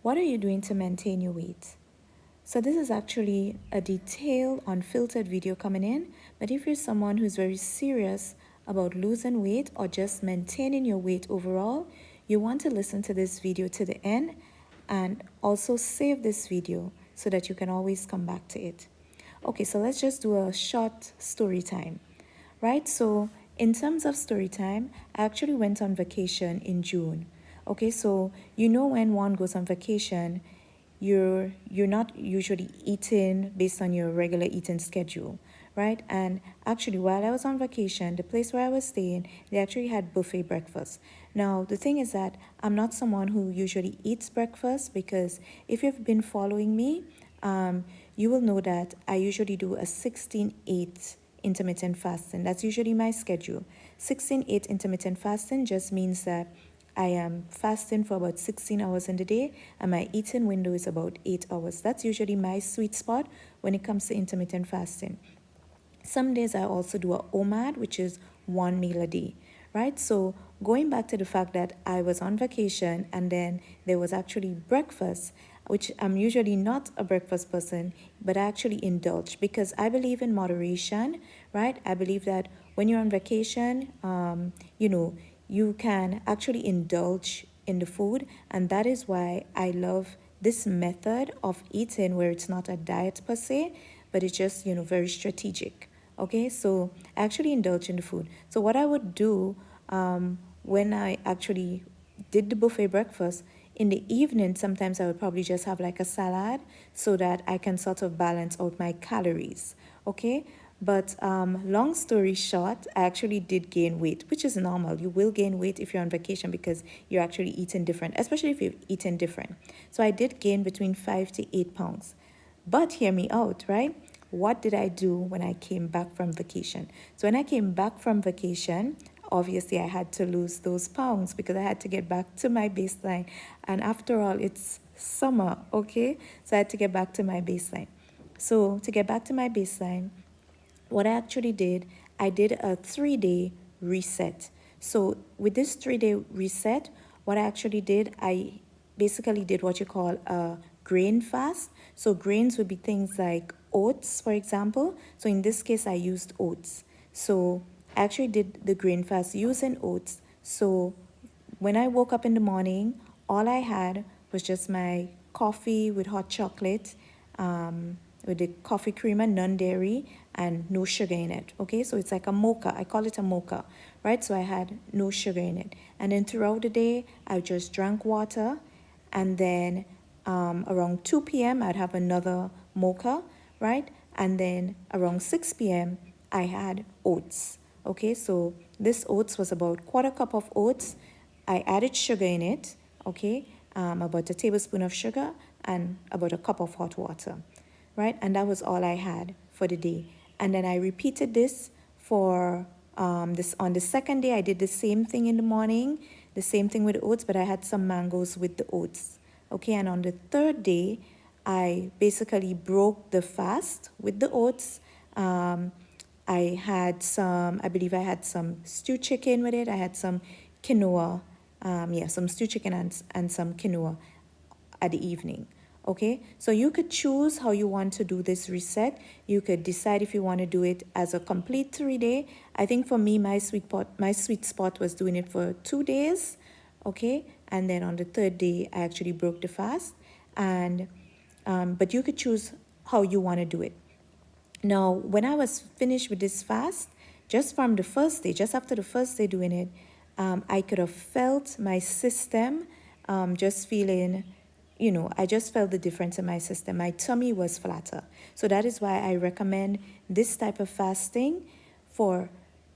What are you doing to maintain your weight? So this is actually a detailed, unfiltered video coming in. But if you're someone who's very serious about losing weight or just maintaining your weight overall, you want to listen to this video to the end and also save this video so that you can always come back to it. Okay, so let's just do a short story time, right? So in terms of story time, I actually went on vacation in June. Okay, so when one goes on vacation, you're not usually eating based on your regular eating schedule, right? And actually, while I was on vacation, the place where I was staying, they actually had buffet breakfast. Now the thing is that I'm not someone who usually eats breakfast, because if you've been following me, you will know that I usually do a 16-8 intermittent fasting. That's usually my schedule. 16-8 intermittent fasting just means that I am fasting for about 16 hours in the day, and my eating window is about 8 hours. That's usually my sweet spot when it comes to intermittent fasting. Some days I also do a OMAD, which is one meal a day, right? So going back to the fact that I was on vacation and then there was actually breakfast, which I'm usually not a breakfast person, but I actually indulge because I believe in moderation, right? I believe that when you're on vacation, you can actually indulge in the food, and that is why I love this method of eating where it's not a diet per se, but it's just, very strategic. Okay, so I actually indulge in the food. So what I would do when I actually did the buffet breakfast, in the evening, sometimes I would probably just have like a salad so that I can sort of balance out my calories. Okay, but long story short, I actually did gain weight, which is normal. You will gain weight if you're on vacation because you're actually eating different, especially if you've eaten different. So I did gain between 5 to 8 pounds. But hear me out, right? What did I do when I came back from vacation? So when I came back from vacation, obviously I had to lose those pounds because I had to get back to my baseline. And after all, it's summer, okay? So I had to get back to my baseline. So to get back to my baseline, what I actually did, I did a 3 day reset. So with this 3 day reset, what I actually did, I basically did what you call a grain fast. So grains would be things like oats, for example. So in this case, I used oats. So I actually did the grain fast using oats. So when I woke up in the morning, all I had was just my coffee with hot chocolate, with the coffee creamer, non-dairy, and no sugar in it. Okay, so it's like a mocha. I call it a mocha, right? So I had no sugar in it. And then throughout the day, I just drank water. And then around 2 p.m., I'd have another mocha, right? And then around 6 p.m., I had oats. Okay, so this oats was about quarter cup of oats. I added sugar in it, okay, about a tablespoon of sugar and about a cup of hot water, right? And that was all I had for the day. And then I repeated this for this on the second day. I did the same thing in the morning, the same thing with oats, but I had some mangoes with the oats, okay. And on the third day, I basically broke the fast with the oats. I believe I had some stewed chicken with it. I had some quinoa, some stewed chicken and some quinoa at the evening. Okay, so you could choose how you want to do this reset. You could decide if you want to do it as a complete 3 day. I think for me, my sweet spot was doing it for 2 days. Okay, and then on the third day, I actually broke the fast. And but you could choose how you want to do it. Now, when I was finished with this fast, just from the first day, just after the first day doing it, I could have felt my system just feeling, I just felt the difference in my system. My tummy was flatter. So that is why I recommend this type of fasting for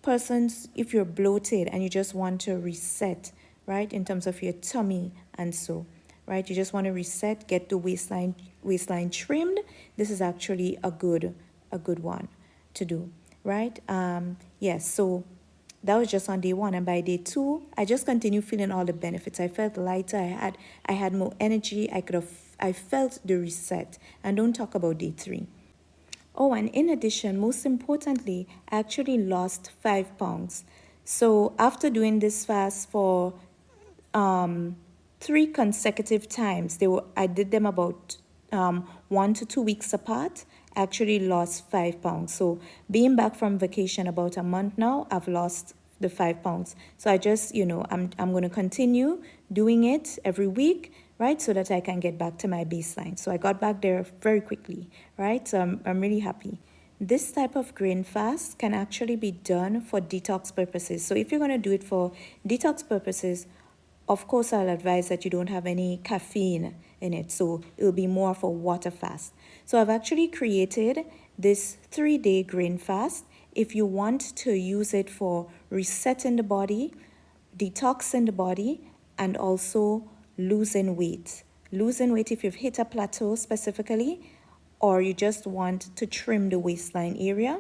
persons if you're bloated and you just want to reset, right, in terms of your tummy and so, right? You just want to reset, get the waistline trimmed. This is actually a good one to do, right? Yes, so that was just on day one, and by day two, I just continued feeling all the benefits. I felt lighter. I had more energy. I felt the reset. And don't talk about day three. Oh, and in addition, most importantly, I actually lost 5 pounds. So after doing this fast for 3 consecutive times. I did them about 1 to 2 weeks apart. Actually lost 5 pounds. So being back from vacation about a month now, I've lost the 5 pounds. So I just, I'm going to continue doing it every week, right? So that I can get back to my baseline. So I got back there very quickly, right? So I'm really happy. This type of grain fast can actually be done for detox purposes. So if you're going to do it for detox purposes, of course, I'll advise that you don't have any caffeine in it, so it will be more of a water fast. So I've actually created this 3-day grain fast. If you want to use it for resetting the body, detoxing the body, and also losing weight. Losing weight if you've hit a plateau specifically, or you just want to trim the waistline area.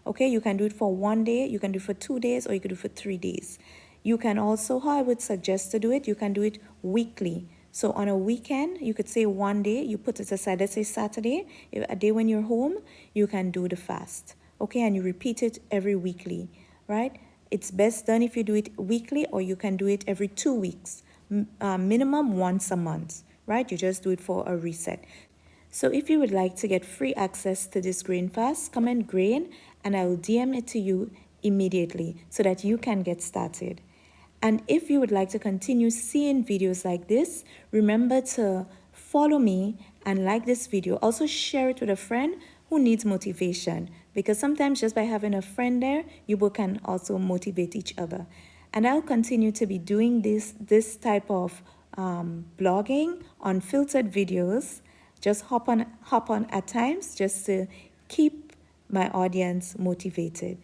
Okay, you can do it for 1 day, you can do it for 2 days, or you can do it for 3 days. You can also, how I would suggest to do it, you can do it weekly. So on a weekend, you could say 1 day, you put it aside, let's say Saturday, a day when you're home, you can do the fast. Okay, and you repeat it every weekly, right? It's best done if you do it weekly, or you can do it every 2 weeks, minimum once a month, right? You just do it for a reset. So if you would like to get free access to this grain fast, comment grain and I will DM it to you immediately so that you can get started. And if you would like to continue seeing videos like this, remember to follow me and like this video. Also share it with a friend who needs motivation, because sometimes just by having a friend there, you both can also motivate each other. And I'll continue to be doing this type of blogging, unfiltered videos. Just hop on at times just to keep my audience motivated.